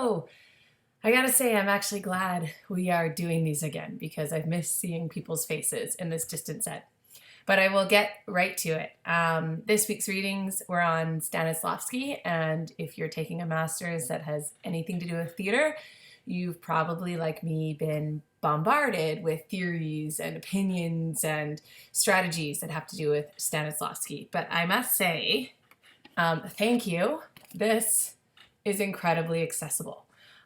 So I gotta say, I'm actually glad we are doing these again because I've missed seeing people's faces in this distant set. But I will get right to it. This week's readings were on Stanislavski, and if you're taking a master's that has anything to do with theater, you've probably, like me, been bombarded with theories and opinions and strategies that have to do with Stanislavski. But I must say, thank you. This is incredibly accessible.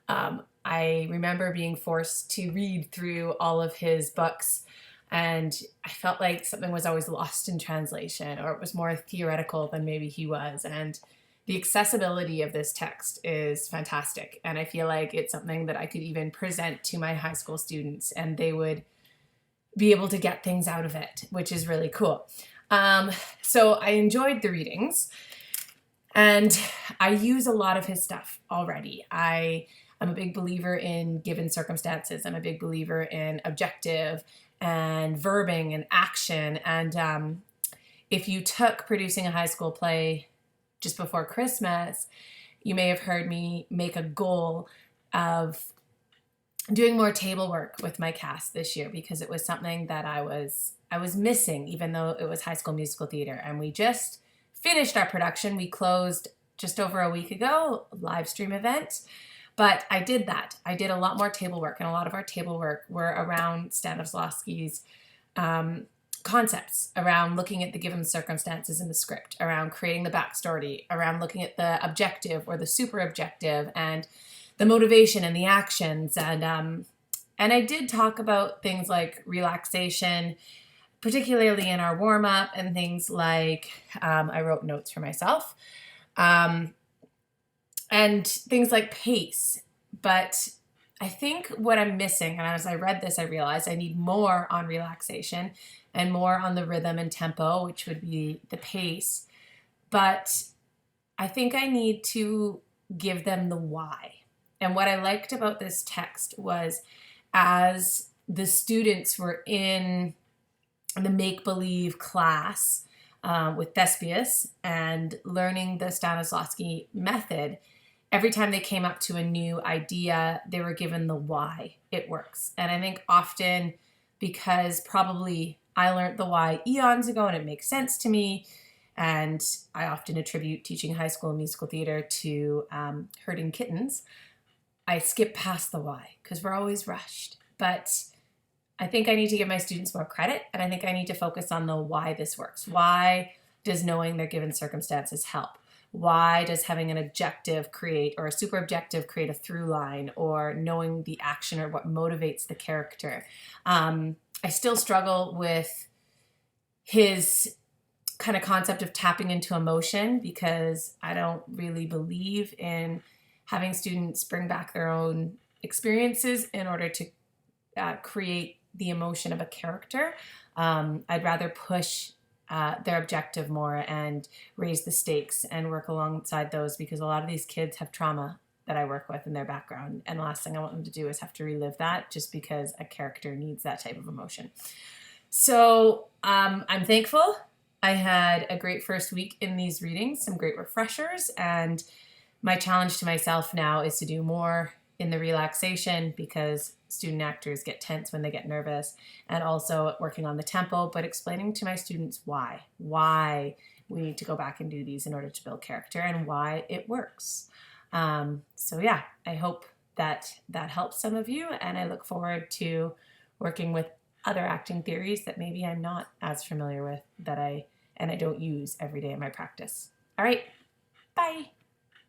I remember being forced to read through all of his books, and I felt like something was always lost in translation, or it was more theoretical than maybe he was. And the accessibility of this text is fantastic. And I feel like it's something that I could even present to my high school students, and they would be able to get things out of it, which is really cool. So I enjoyed the readings. And I use a lot of his stuff already. I'm a big believer in given circumstances. I'm a big believer in objective and verbing and action. And if you took producing a high school play just before Christmas, you may have heard me make a goal of doing more table work with my cast this year, because it was something that I was missing, even though it was High School Musical Theater. And we just finished our production. We closed just over a week ago, a live stream event. But I did that. I did a lot more table work, and a lot of our table work were around Stanislavski's concepts, around looking at the given circumstances in the script, around creating the backstory, around looking at the objective or the super objective, and the motivation and the actions. And I did talk about things like relaxation, particularly in our warm-up, and things like, I wrote notes for myself, and things like pace. But I think what I'm missing, and as I read this, I realized I need more on relaxation and more on the rhythm and tempo, which would be the pace. But I think I need to give them the why. And what I liked about this text was, as the students were in the make-believe class with Thespius and learning the Stanislavski method, every time they came up to a new idea, they were given the why it works. And I think often, because probably I learned the why eons ago and it makes sense to me, and I often attribute teaching high school musical theater to herding kittens, I skip past the why because we're always rushed. But I think I need to give my students more credit, and I think I need to focus on the why this works. Why does knowing their given circumstances help? Why does having an objective create, or a super objective create, a through line, or knowing the action or what motivates the character? I still struggle with his kind of concept of tapping into emotion, because I don't really believe in having students bring back their own experiences in order to create the emotion of a character. I'd rather push their objective more and raise the stakes and work alongside those, because a lot of these kids have trauma that I work with in their background, and the last thing I want them to do is have to relive that just because a character needs that type of emotion. So I'm thankful. I had a great first week in these readings, some great refreshers, and my challenge to myself now is to do more in the relaxation, because student actors get tense when they get nervous, and also working on the tempo, but explaining to my students why we need to go back and do these in order to build character, and why it works. So yeah, I hope that helps some of you, and I look forward to working with other acting theories that maybe I'm not as familiar with, and I don't use every day in my practice. All right, bye.